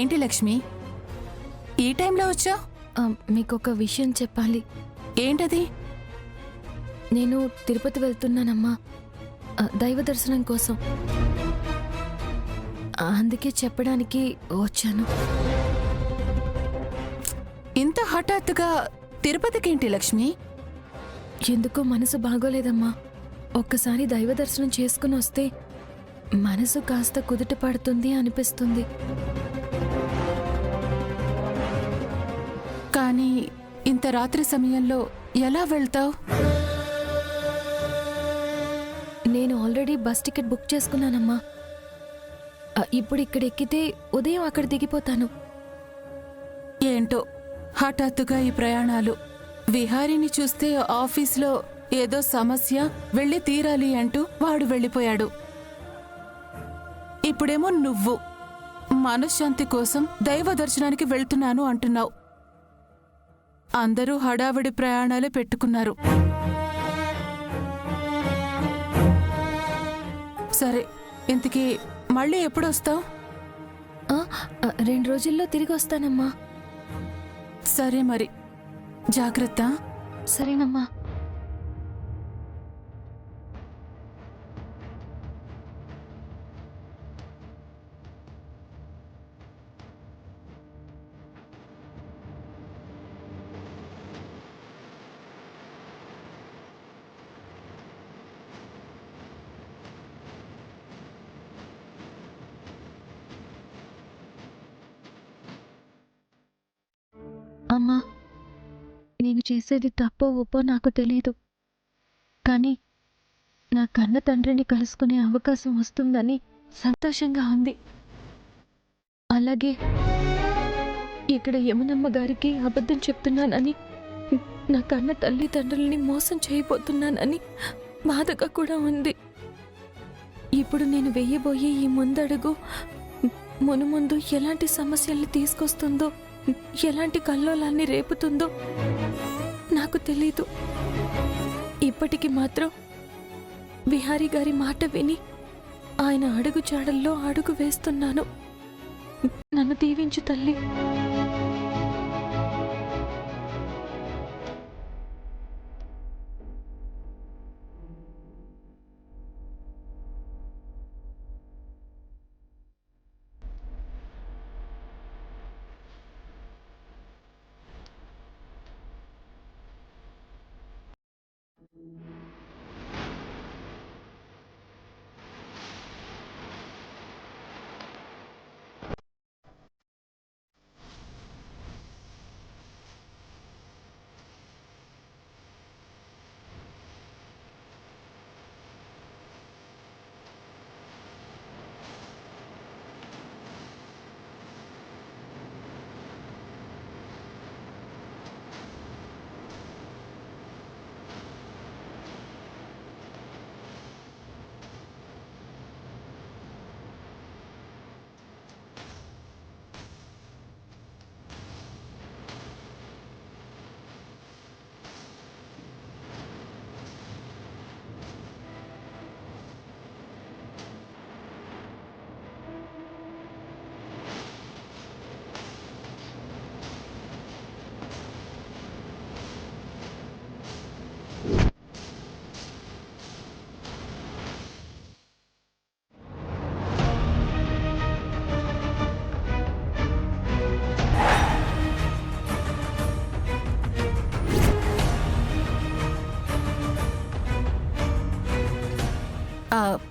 ఏంటి లక్ష్మి, ఈ టైంలో వచ్చా? మీకొక విషయం చెప్పాలి. ఏంటది? నేను తిరుపతి వెళ్తున్నానమ్మా, దైవ దర్శనం కోసం. అందుకే చెప్పడానికి వచ్చాను. ఇంత హఠాత్తుగా తిరుపతికేంటి లక్ష్మి? ఎందుకో మనసు బాగోలేదమ్మా. ఒక్కసారి దైవ దర్శనం చేసుకుని వస్తే మనసు కాస్త కుదుట పడుతుంది అనిపిస్తుంది. కానీ ఇంత రాత్రి సమయంలో ఎలా వెళ్తావు? నేను ఆల్రెడీ బస్ టికెట్ బుక్ చేసుకున్నానమ్మా. ఇప్పుడు ఇక్కడ ఎక్కితే ఉదయం అక్కడ దిగిపోతాను. ఏంటో హఠాత్తుగా ఈ ప్రయాణాలు. విహారీని చూస్తే ఆఫీస్లో ఏదో సమస్య, వెళ్ళి తీరాలి అంటూ వాడు వెళ్ళిపోయాడు. ఇప్పుడేమో నువ్వు మనశ్శాంతి కోసం దైవ దర్శనానికి వెళ్తున్నాను అంటున్నావు. అందరూ హడావిడి ప్రయాణాలే పెట్టుకున్నారు. సరే, ఇంతకీ మళ్ళీ ఎప్పుడొస్తావు? 2 రోజుల్లో తిరిగి వస్తానమ్మా. సరే మరి, జాగ్రత్త. సరేనమ్మా. అమ్మా, నేను చేసేది తప్పో ఒప్పో నాకు తెలీదు, కానీ నా కన్న తండ్రిని కలుసుకునే అవకాశం వస్తుందని సంతోషంగా ఉంది. అలాగే ఇక్కడ యమునమ్మ గారికి అబద్ధం చెప్తున్నానని, నా కన్న తల్లిదండ్రుల్ని మోసం చేయబోతున్నానని బాధగా కూడా ఉంది. ఇప్పుడు నేను వెయ్యబోయే ఈ ముందడుగు మునుముందు ఎలాంటి సమస్యల్ని తీసుకొస్తుందో, ఎలాంటి కల్లోలాన్ని రేపుతుందో నాకు తెలీదు. ఇప్పటికి మాత్రం విహారీ గారి మాట విని ఆయన అడుగు జాడల్లో అడుగు వేస్తున్నాను. నన్ను దీవించు తల్లి.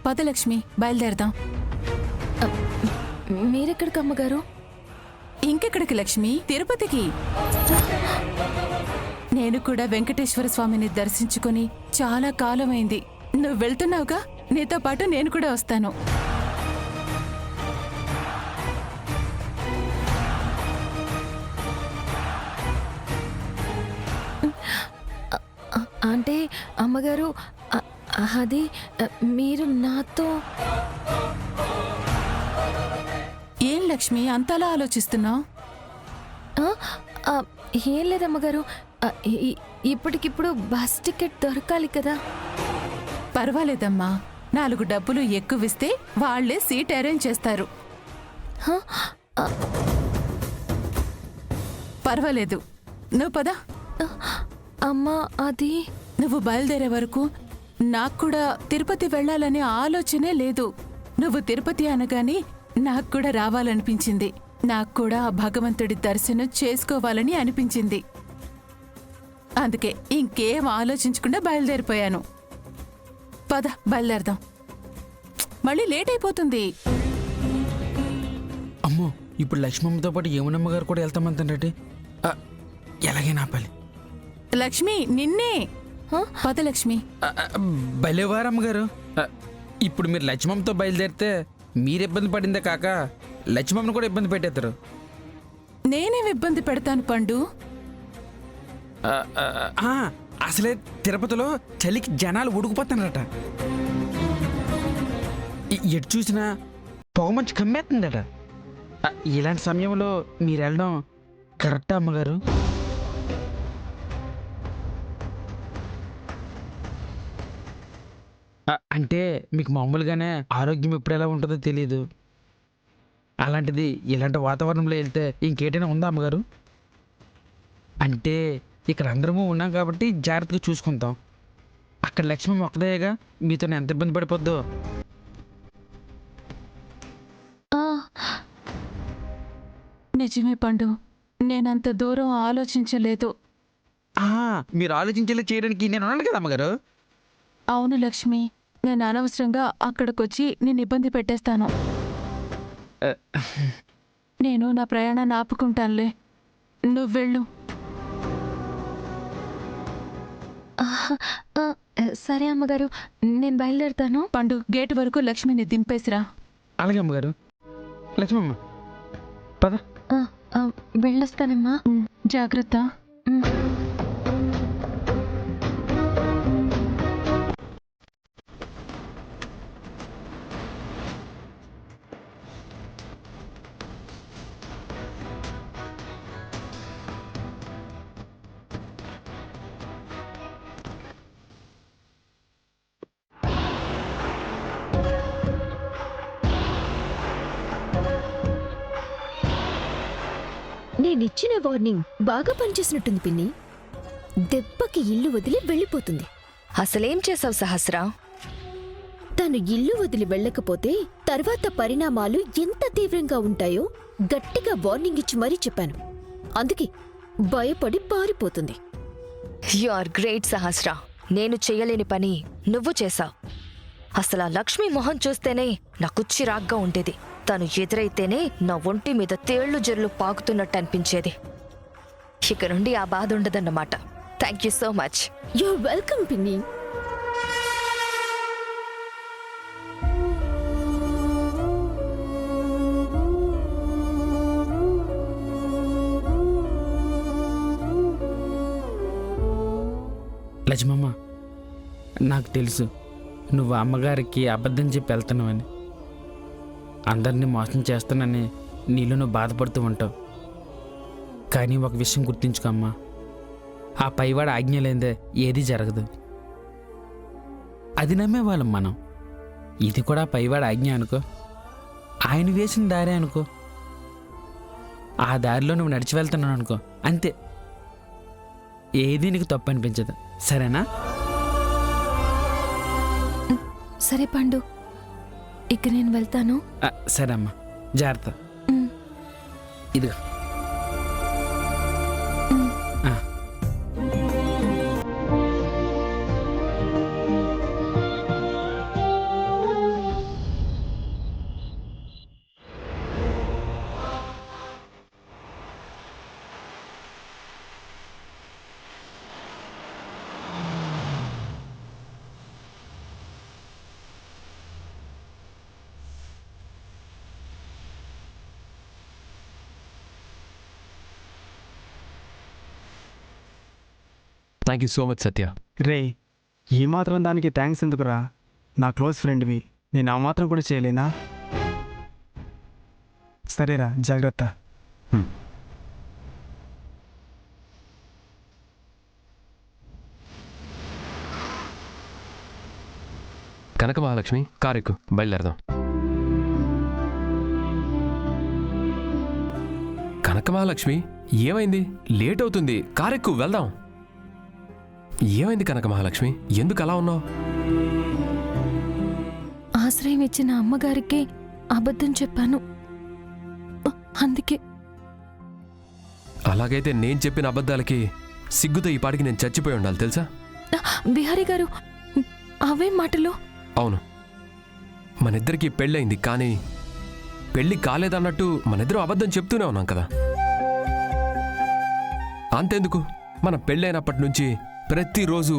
పదలక్ష్మి, బయలుదేరదాం. మీరెక్కడికి అమ్మగారు? ఇంకెక్కడికి లక్ష్మి, తిరుపతికి. నేను కూడా వెంకటేశ్వర స్వామిని దర్శించుకుని చాలా కాలమైంది. నువ్వు వెళ్తున్నావుగా, నీతో పాటు నేను కూడా వస్తాను. అంటే అమ్మగారు, అది మీరు నాతో... ఏం లక్ష్మి అంతలా ఆలోచిస్తున్నావు? ఏం లేదమ్మగారు, ఇప్పటికిప్పుడు బస్ టికెట్ దొరకాలి కదా. పర్వాలేదమ్మా, 4 డబ్బులు ఎక్కువిస్తే వాళ్లే సీట్ అరేంజ్ చేస్తారు. పర్వాలేదు, నువ్వు పద. అమ్మా అది నువ్వు బయలుదేరే వరకు నాకు కూడా తిరుపతి వెళ్ళాలనే ఆలోచనే లేదు. నువ్వు తిరుపతి అనగానే నాకు కూడా రావాలనిపించింది. నాకు కూడా ఆ భగవంతుడి దర్శనం చేసుకోవాలని అనిపించింది. అందుకే ఇంకేం ఆలోచించకుండా బయలుదేరిపోయాను. పద బయలుదేరదాం, మళ్ళీ లేట్ అయిపోతుంది. అమ్మో, ఇప్పుడు లక్ష్మమ్మతో పాటు యమునమ్మ గారు కూడా వెళ్తామంటే ఎలాగైనా ఆపాలి. లక్ష్మి నిన్నే. పద లక్ష్మి. భలేవారమ్మ గారు, ఇప్పుడు మీరు లక్ష్మమ్మతో బయలుదేరితే మీరు ఇబ్బంది పడిందే కాక లక్ష్మమ్మను కూడా ఇబ్బంది పెట్టేస్తారు. నేనేం ఇబ్బంది పెడతాను పండు? అసలే తిరుపతిలో చలికి జనాలు ఉడికిపోతున్నారట. ఎటు చూసినా పొగ మంచి కమ్మేస్తుందట. ఇలాంటి సమయంలో మీరు వెళ్ళడం కరెక్టా అమ్మగారు? అంటే మీకు మామూలుగానే ఆరోగ్యం ఎప్పుడు ఎలా ఉంటుందో తెలియదు. అలాంటిది ఇలాంటి వాతావరణంలో వెళ్తే ఇంకేటైనా ఉందా అమ్మగారు? అంటే ఇక్కడ అందరము ఉన్నాం కాబట్టి జాగ్రత్తగా చూసుకుంటాం. అక్కడ లక్ష్మి ఒక్కదేగా, మీతో ఎంత ఇబ్బంది పడిపోద్దో. నిజమే పండు, నేనంత దూరం ఆలోచించలేదు. మీరు ఆలోచించేలా చేయడానికి నేను ఉన్నాను కదా అమ్మగారు. అవును లక్ష్మి, నేను అనవసరంగా అక్కడికొచ్చి నిన్ను ఇబ్బంది పెట్టేస్తాను. నేను నా ప్రయాణాన్ని ఆపుకుంటానులే, నువ్వు వెళ్ళు. సరే అమ్మగారు, నేను బయలుదేరుతాను. పండు, గేటు వరకు లక్ష్మిని దింపేసిరా. అలాగే అమ్మగారు. లక్ష్మమ్మ పద. వెళ్ళొస్తానమ్మా. జాగ్రత్త. నేనిచ్చిన వార్నింగ్ బాగా పనిచేసినట్టుంది పిన్ని. దెబ్బకి ఇల్లు వదిలి వెళ్ళిపోతుంది. అసలేం చేసావు సహస్ర? తను ఇల్లు వదిలి వెళ్ళకపోతే తర్వాత పరిణామాలు ఎంత తీవ్రంగా ఉంటాయో గట్టిగా వార్నింగ్ ఇచ్చి మరీ చెప్పాను. అందుకే భయపడి పారిపోతుంది. యు ఆర్ గ్రేట్ సహస్ర. నేను చెయ్యలేని పని నువ్వు చేశావు. అసలు ఆ లక్ష్మి మొహం చూస్తేనే నాకు చిరాగ్గా ఉండేది. తను ఎదురైతేనే నా ఒంటి మీద తేళ్లు జల్లు పాకుతున్నట్టు అనిపించేది. ఇక నుండి ఆ బాధ ఉండదన్నమాట. Thank you so much. You're welcome పిన్ని. లక్ష్మమ్మ, నాకు తెలుసు నువ్వు అమ్మగారికి అబద్ధం చెప్పి వెళ్తున్నావని, అందరినీ మోసం చేస్తానని నీలో నువ్వు బాధపడుతూ ఉంటావు. కానీ ఒక విషయం గుర్తుంచుకోమ్మా, ఆ పైవాడు ఆజ్ఞ లేదే ఏది జరగదు. అది నమ్మేవాళ్ళం మనం. ఇది కూడా పైవాడు ఆజ్ఞ అనుకో, ఆయన వేసిన దారే అనుకో. ఆ దారిలో నువ్వు నడిచి వెళ్తున్నావు అనుకో, అంతే. ఏది నీకు తప్పు అనిపించదు, సరేనా? సరే పండు, ఇక నేను వెళ్తాను. సరే అమ్మా, జాగ్రత్త. ఇదిగో. థ్యాంక్ యూ సో మచ్ సత్య. రే, ఈ మాత్రం దానికి థ్యాంక్స్ ఎందుకురా? నా క్లోజ్ ఫ్రెండ్వి, నేను ఆ మాత్రం కూడా చేయలేనా? సరేరా, జాగ్రత్త. కనక మహాలక్ష్మి, కారెక్కు, బయలుదేరదాం. కనక మహాలక్ష్మి, ఏమైంది? లేట్ అవుతుంది, కారెక్కు వెళ్దాం. ఏమైంది కనక మహాలక్ష్మి, ఎందుకు అలా ఉన్నావు? ఆశ్రయం ఇచ్చిన అమ్మగారికి అబద్ధం చెప్పాను, అందుకే. అలాగైతే నేను చెప్పిన అబద్ధాలకి సిగ్గుతో ఈ పాటికి నేను చచ్చిపోయి ఉండాలి తెలుసా? బిహారీ గారు, అవే మాటలు. అవును, మనిద్దరికీ పెళ్ళయింది, కానీ పెళ్ళి కాలేదన్నట్టు మనిద్దరం అబద్ధం చెప్తూనే ఉన్నాం కదా. అంతెందుకు, మన పెళ్ళైనప్పటి నుంచి ప్రతిరోజు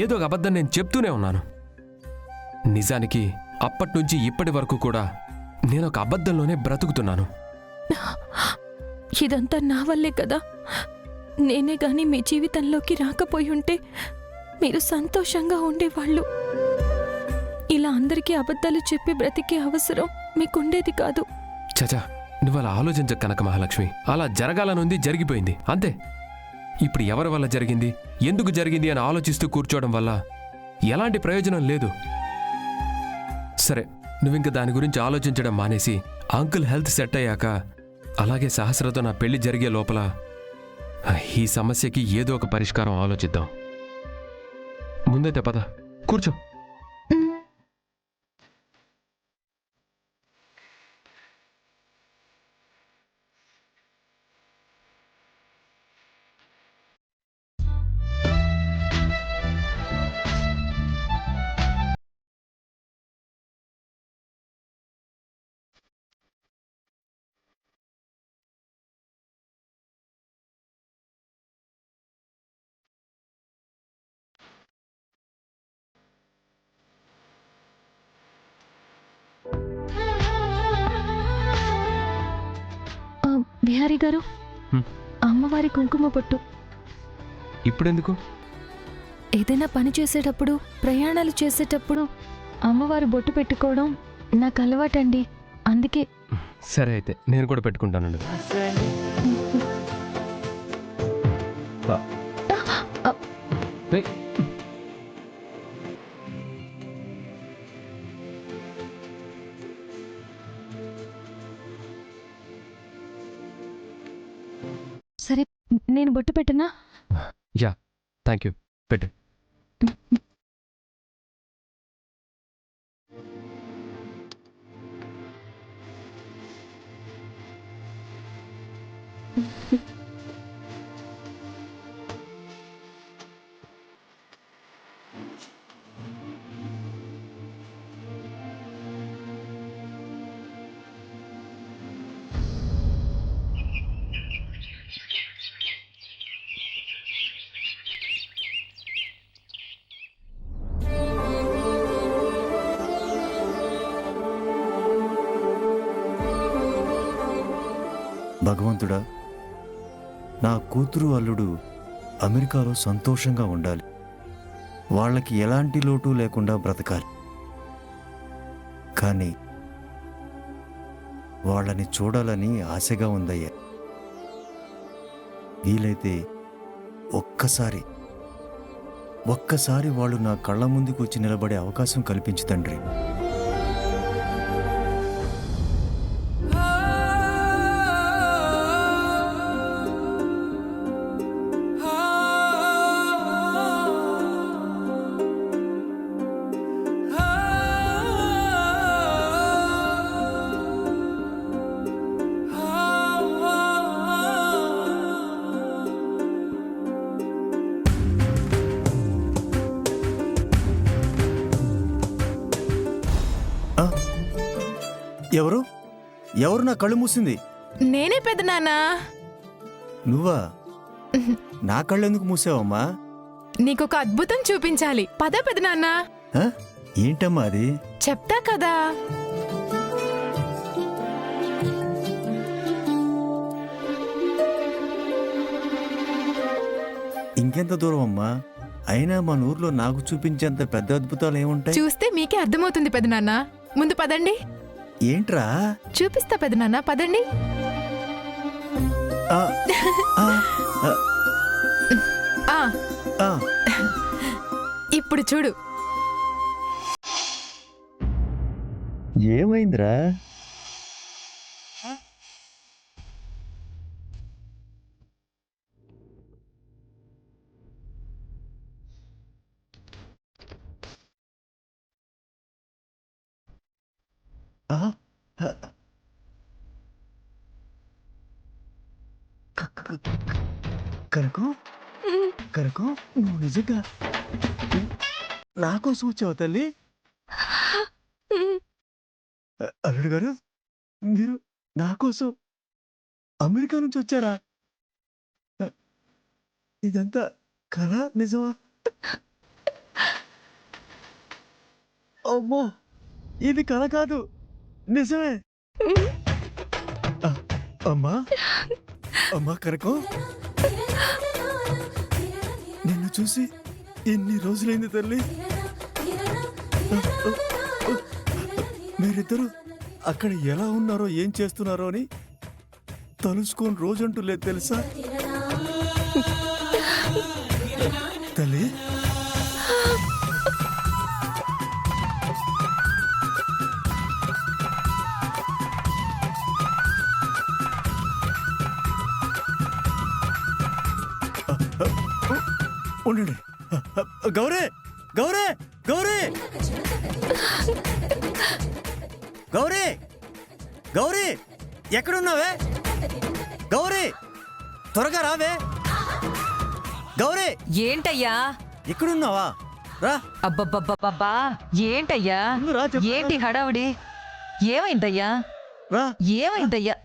ఏదో ఒక అబద్ధం నేను చెప్తూనే ఉన్నాను. నిజానికి అప్పట్నుంచి ఇప్పటి వరకు కూడా నేను ఒక అబద్ధంలోనే బ్రతుకుతున్నాను. ఇదంతా నా వల్లే కదా. నేనే గాని మీ జీవితంలోకి రాకపోయి ఉంటే మీరు సంతోషంగా ఉండేవాళ్ళు. ఇలా అందరికీ అబద్ధాలు చెప్పి బ్రతికే అవసరం మీకుండేది కాదు. చచా, నువ్వు అలా ఆలోచించ కనక మహాలక్ష్మి. అలా జరగాలనుంది, జరిగిపోయింది, అంతే. ఇప్పుడు ఎవరి వల్ల జరిగింది, ఎందుకు జరిగింది అని ఆలోచిస్తూ కూర్చోవడం వల్ల ఎలాంటి ప్రయోజనం లేదు. సరే, నువ్వింక దాని గురించి ఆలోచించడం మానేసి అంకుల్ హెల్త్ సెట్ అయ్యాక, అలాగే సహస్రతో నా పెళ్లి జరిగే లోపల ఈ సమస్యకి ఏదో ఒక పరిష్కారం ఆలోచిద్దాం. ముందైతే పద, కూర్చో. బిహారీ గారు, అమ్మవారి కుంకుమ పొట్టు. ఇప్పుడెందుకు? ఏదైనా పని చేసేటప్పుడు, ప్రయాణాలు చేసేటప్పుడు అమ్మవారి బొట్టు పెట్టుకోవడం నాకు అలవాటండి, అందుకే. సరే అయితే నేను కూడా పెట్టుకుంటానండి. సరే, నేను బొట్టు పెట్టనా? యా, థ్యాంక్ యూ, పెట్టు. భగవంతుడా, నా కూతురు అల్లుడు అమెరికాలో సంతోషంగా ఉండాలి, వాళ్ళకి ఎలాంటి లోటు లేకుండా బ్రతకాలి. కానీ వాళ్ళని చూడాలని ఆశగా ఉందయ్యా. వీలైతే ఒక్కసారి వాళ్ళు నా కళ్ళ ముందుకు వచ్చి నిలబడే అవకాశం కల్పించు తండ్రి. ఎవరు ఎవరు నా కళ్ళు మూసింది? నేనే పెదనాన్నా. నువ్వా? నా కళ్ళు ఎందుకు మూసావమ్మా? నీకొక అద్భుతం చూపించాలి, పద పెదనాన్నా. ఆ? ఏంటమ్మా అది? చెప్తా కదా. ఇంకెంత దూరం అమ్మా? అయినా మన ఊర్లో నాకు చూపించేంత పెద్ద అద్భుతాలు ఏముంటాయి? చూస్తే మీకే అర్థమవుతుంది పెదనాన్నా. ముందు పదండి. ఏంట్రా? చూపిస్తా పెదనాన్నా, పదండి. ఆ, ఆ, ఆ, ఆ, ఆ. ఇప్పుడు చూడు. ఏమైందిరా? ఆ, ఆ. కనకం కనకం నువ్వు నిజంగా నా కోసం వచ్చావు తల్లి. అల్లుడు గారు మీరు నా కోసం అమెరికా నుంచి వచ్చారా? ఇదంతా కళ నిజమా? అమ్మో ఇది కళ కాదు, నిజమే. అమ్మా అమ్మా కనకం, నిన్ను చూసి ఎన్ని రోజులైంది తల్లి. మీరిద్దరూ అక్కడ ఎలా ఉన్నారో ఏం చేస్తున్నారో అని తలుసుకొని రోజంటూ లేదు తెలుసా తల్లి. ఉండండి. గౌరీ గౌరీ గౌరీ గౌరీ గౌరీ ఎక్కడున్నావే? గౌరీ త్వరగా రావే. గౌరీ ఏంటయ్యా? ఎక్కడున్నావా? రా. అబ్బబ్బబ్బబ్బా ఏంటయ్యా? ముందు రా చెప్తా. ఏంటి హడావుడి? ఏమైందయ్యా? రా. ఏమైందయ్యా?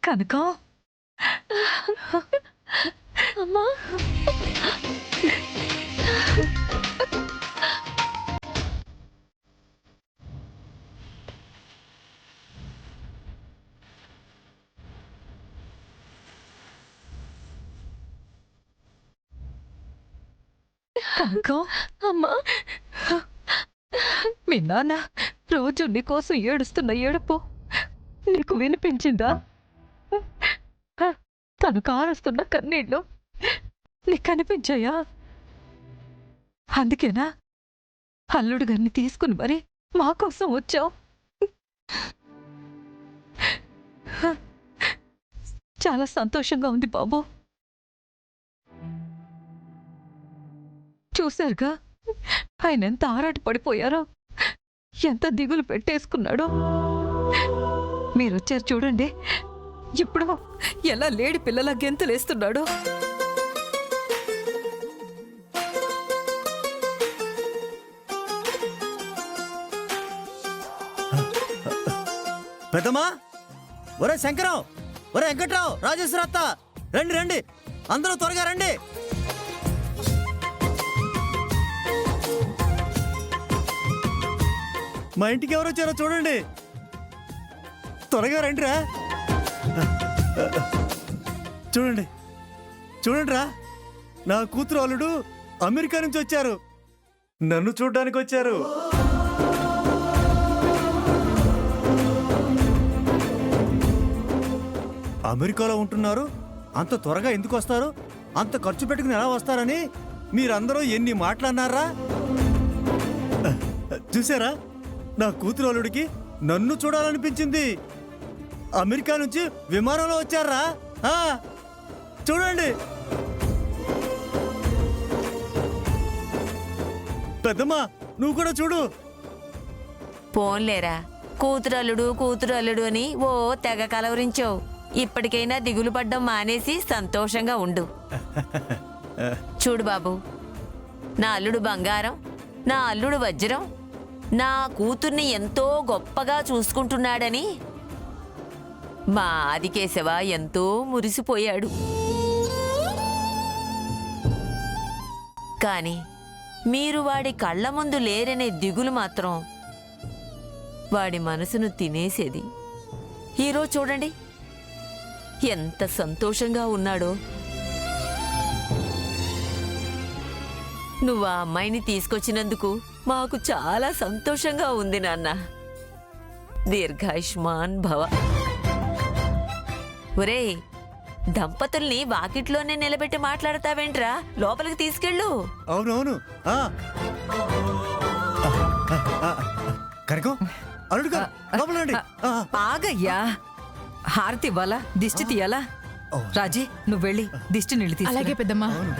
కనకం అమ్మా కనకం అమ్మా మీ నాన్న రోజు నీకోసం ఏడుస్తున్న ఏడుపు నీకు వినిపించిందా? తను కారుస్తున్న కన్నీళ్ళు నీకు కనిపించాయా? అందుకేనా అల్లుడు గారిని తీసుకుని మరి మా కోసం వచ్చావు? చాలా సంతోషంగా ఉంది బాబు. చూశారుగా ఆయన ఎంత ఆరాట పడిపోయారో, ఎంత దిగులు పెట్టేసుకున్నాడో. మీరొచ్చారు చూడండి, ఇప్పుడు ఎలా లేడి పిల్లల గెంతులేస్తున్నాడో. పెద్దమ్మా, ఒరే శంకరం, ఒరే వెంకట్రావు, రాజేశ్వర అత్త, రండి రండి, అందరూ త్వరగా రండి. మా ఇంటికి ఎవరు వచ్చారో చూడండి, త్వరగా రండి రా. చూడండి చూడండి రా, నా కూతురు అల్లుడు అమెరికా నుంచి వచ్చారు, నన్ను చూడ్డానికి వచ్చారు. అమెరికాలో ఉంటున్నారు, అంత త్వరగా ఎందుకు వస్తారు, అంత ఖర్చు పెట్టుకుని ఎలా వస్తారని మీరందరూ ఎన్ని మాటలన్నారా? చూసారా, నా కూతురు అల్లుడికి నన్ను చూడాలనిపించింది, అమెరికా నుంచి విమానంలో వచ్చారా? చూడండి. పెద్దమ్మా, నువ్వు కూడా చూడు. పోన్లేరా, కూతురు అల్లుడు అని ఓ తెగ కలవరించావు. ఇప్పటికైనా దిగులు పడ్డం మానేసి సంతోషంగా ఉండు. చూడు బాబు, నా అల్లుడు బంగారం, నా అల్లుడు వజ్రం, నా కూతుర్ని ఎంతో గొప్పగా చూసుకుంటున్నాడని మా ఆదికేశవ ఎంతో మురిసిపోయాడు. కాని మీరు వాడి కళ్ళ ముందు లేరనే దిగులు మాత్రం వాడి మనసును తినేసేది. ఈరోజు చూడండి ఎంత సంతోషంగా ఉన్నాడో. నువ్వు ఆ అమ్మాయిని తీసుకొచ్చినందుకు మాకు చాలా సంతోషంగా ఉంది నాన్న. దీర్ఘాయుష్మాన్ భవ. ఒరేయ్, దంపతుల్ని వాకిట్లోనే నిలబెట్టి మాట్లాడతావేంట్రా? లోపలికి తీసుకెళ్ళు. అవునవును. కనకం, అల్లుడు గారు లోపల రండి. ఆగయ్యా హారతి ఇవ్వాలా దిష్టి తీయాలా రాజీ నువ్వు వెళ్ళి దిష్టి నీళ్ళు అలాగే తీసుకురా. పెద్దమ్మా అవును.